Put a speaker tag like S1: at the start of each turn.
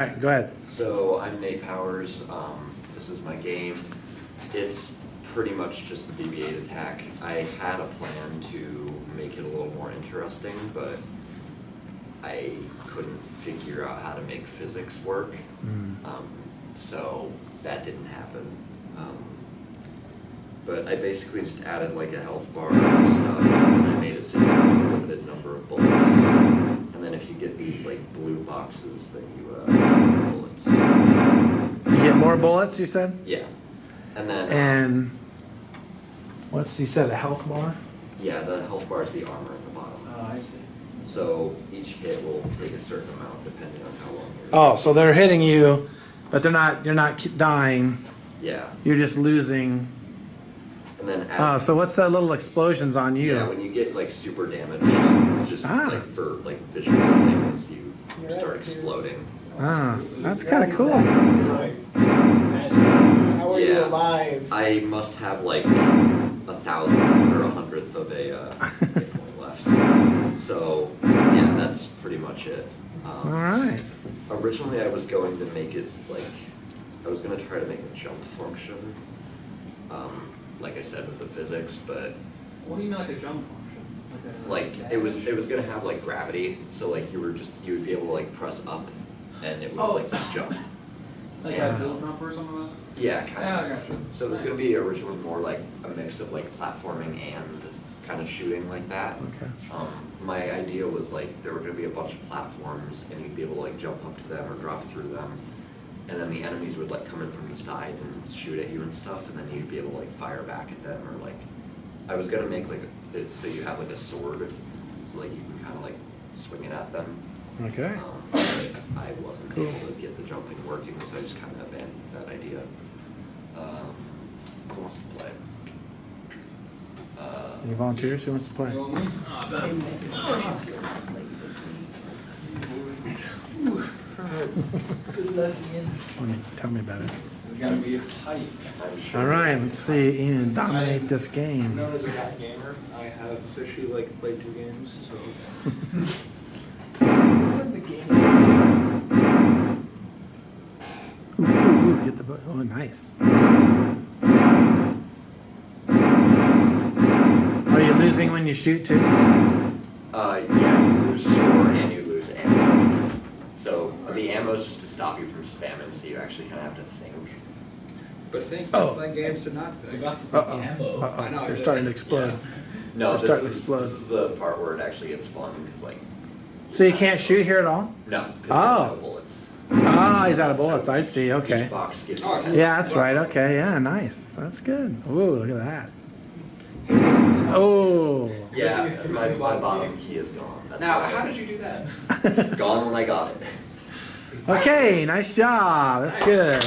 S1: All right, go ahead.
S2: So I'm Nate Powers. This is my game. It's pretty much just the BB-8 attack. I had a plan to make it a little more interesting, but I couldn't figure out how to make physics work. So that didn't happen. But I basically just added like a health bar and stuff, and then I made it so you have a limited number of bullets. And then if you get these like blue boxes, then you get bullets.
S1: You get more bullets, you said?
S2: Yeah. And then
S1: And what's you said, a health bar?
S2: yeah, the health bar is the armor at the bottom.
S1: Oh, I see.
S2: So each hit will take a certain amount depending on how long you're.
S1: Oh, so they're hitting you, but you're not dying.
S2: Yeah.
S1: You're just losing.
S2: And then
S1: Oh, so what's that little explosions on you?
S2: yeah, when you get like super damaged, just like for like visual things, you start exploding.
S1: Ah, that's kind of cool.
S3: How are you
S2: Yeah.
S3: alive?
S2: I must have like 1,000 or 100th of a hit point left. So yeah, that's pretty much it.
S1: All right.
S2: Originally, I was going to make it like I was going to try to make a jump function. Like I said with the physics, but
S4: What do you mean like a jump function?
S2: like it was gonna have like gravity, so like you would be able to like press up, and it would
S4: Oh.
S2: like jump.
S4: Like
S2: Yeah.
S4: a dual jump or something like that?
S2: Yeah,
S4: Yeah,
S2: kind
S4: I
S2: of.
S4: gotcha.
S2: So it was gonna be originally more like a mix of like platforming and kind of shooting like that.
S1: Okay.
S2: My idea was like there were gonna be a bunch of platforms, and you'd be able to like jump up to them or drop through them. And then the enemies would like come in from the side and shoot at you and stuff, and then you'd be able to like fire back at them, or like I was gonna make like it so you have like a sword, so like you can kind of like swing it at them.
S1: Okay.
S2: But I wasn't able to get the jumping working, so I just kind of abandoned that idea. Who wants to play?
S1: Any volunteers? Who wants to play?
S4: You want me?
S3: Good luck again.
S1: Tell me about it.
S4: It's gotta be tight.
S2: I'm sure.
S1: All right, let's see Ian dominate this
S5: I'm
S1: game.
S5: known as a guy gamer. I have officially like played 2 games, so
S3: The game.
S1: Ooh, get the book. Oh, nice. Are you losing when you shoot too?
S2: Yeah, you lose score and you lose ammo. So the ammo is just to stop you from spamming, so you actually kind of have to think.
S5: but thank you
S1: Oh.
S5: for playing games to not think.
S1: Uh-oh.
S5: I know,
S1: Uh-oh.
S5: I
S1: They're
S5: did.
S1: starting to explode.
S2: No,
S1: They're
S2: this
S1: starting to
S2: is,
S1: explode.
S2: this is the part where it actually gets fun, because like,
S1: So you can't shoot here at all?
S2: no, because
S1: Oh.
S2: there's no bullets.
S1: Ah, he's out of bullets. I see. Okay.
S2: Each box gives you
S5: Oh,
S2: one.
S1: Yeah, that's right. Okay, yeah, nice. That's good. Ooh, look at that.
S5: Hey, Nate,
S1: Oh.
S2: Yeah,
S5: Missing-
S2: my
S5: missing bottom
S2: bottom key is gone. That's
S5: now,
S2: why
S5: how
S2: I-
S5: did you do that?
S2: Gone when I got it.
S1: Okay, nice job. That's good.